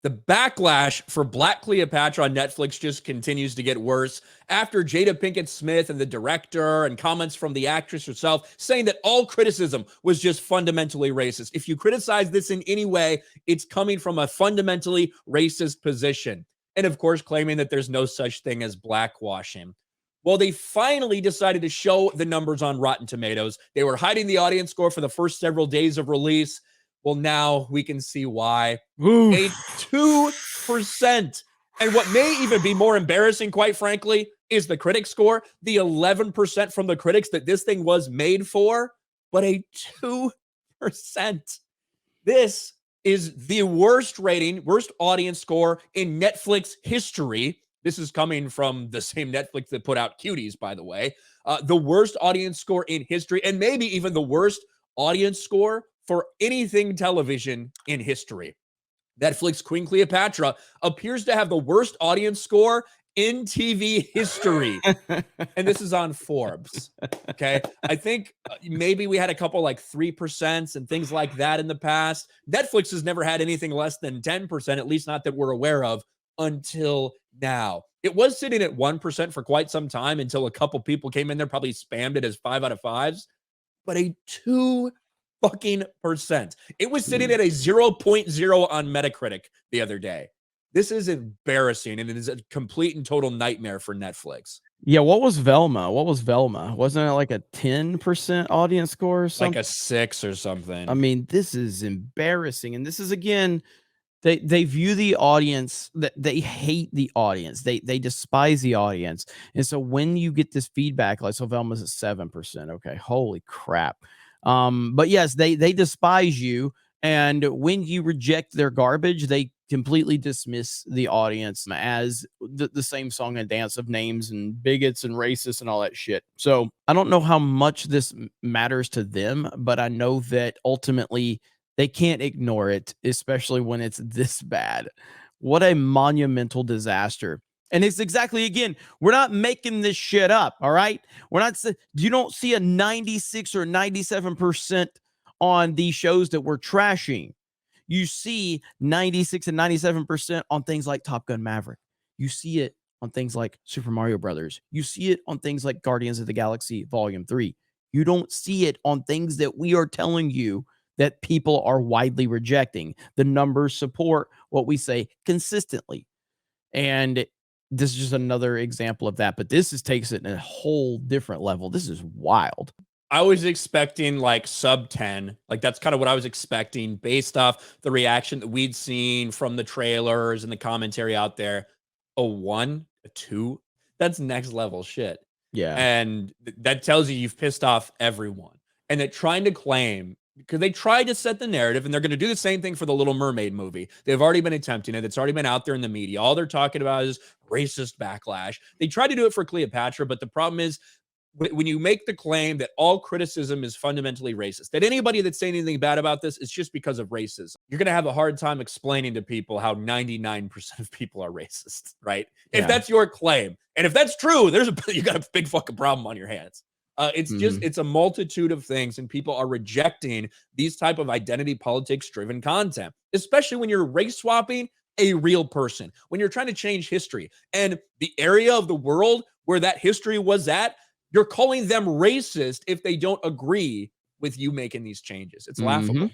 The backlash for Black Cleopatra on Netflix just continues to get worse after Jada Pinkett Smith and the director and comments from the actress herself saying that all criticism was just fundamentally racist. If you criticize this in any way, it's coming from a fundamentally racist position. And of course, claiming that there's no such thing as blackwashing. Well, they finally decided to show the numbers on Rotten Tomatoes. They were hiding the audience score for the first several days of release. Well, now we can see why. A 2%. And what may even be more embarrassing, quite frankly, is the critic score. The 11% from the critics that this thing was made for, but a 2%. This is the worst rating, worst audience score in Netflix history. This is coming from the same Netflix that put out Cuties, by the way. The worst audience score in history, and maybe even the worst audience score for anything television in history. Netflix Queen Cleopatra appears to have the worst audience score in TV history. And this is on Forbes. Okay. I think maybe we had a couple like 3% and things like that in the past. Netflix has never had anything less than 10%, at least not that we're aware of until now. It was sitting at 1% for quite some time until a couple people came in there, probably spammed it as 5 out of 5s, but a 2% fucking percent. It was sitting at a 0.0 on Metacritic the other day. This is embarrassing, and it is a complete and total nightmare for Netflix. Yeah, what was Velma? Wasn't it like a 10% audience score or something? Like a 6 or something. I mean, this is embarrassing. And this is, again, they view the audience, that they hate the audience. They despise the audience. And so when you get this feedback, like, so Velma's at 7%. Okay, holy crap. But yes, they despise you. And when you reject their garbage, they completely dismiss the audience as the same song and dance of names and bigots and racists and all that shit. So I don't know how much this matters to them, but I know that ultimately they can't ignore it, especially when it's this bad. What a monumental disaster. And it's exactly, again, we're not making this shit up, all right? We're not, you don't see a 96 or 97% on these shows that we're trashing. You see 96 and 97% on things like Top Gun Maverick. You see it on things like Super Mario Brothers. You see it on things like Guardians of the Galaxy Volume 3. You don't see it on things that we are telling you that people are widely rejecting. The numbers support what we say consistently. And this is just another example of that, but this takes it in a whole different level. This is wild. I was expecting like sub 10. Like that's kind of what I was expecting based off the reaction that we'd seen from the trailers and the commentary out there. A 1, a 2, that's next level shit. Yeah. And that tells you you've pissed off everyone. And that trying to claim, because they tried to set the narrative, and they're going to do the same thing for the Little Mermaid movie. They've already been attempting it. It's already been out there in the media. All they're talking about is racist backlash. They tried to do it for Cleopatra, but the problem is when you make the claim that all criticism is fundamentally racist, that anybody that's saying anything bad about this is just because of racism, you're going to have a hard time explaining to people how 99% of people are racist, right? Yeah. If that's your claim. And if that's true, you got a big fucking problem on your hands. It's a multitude of things, and people are rejecting these type of identity politics driven content, especially when you're race swapping a real person, when you're trying to change history and the area of the world where that history was at, you're calling them racist if they don't agree with you making these changes. It's laughable.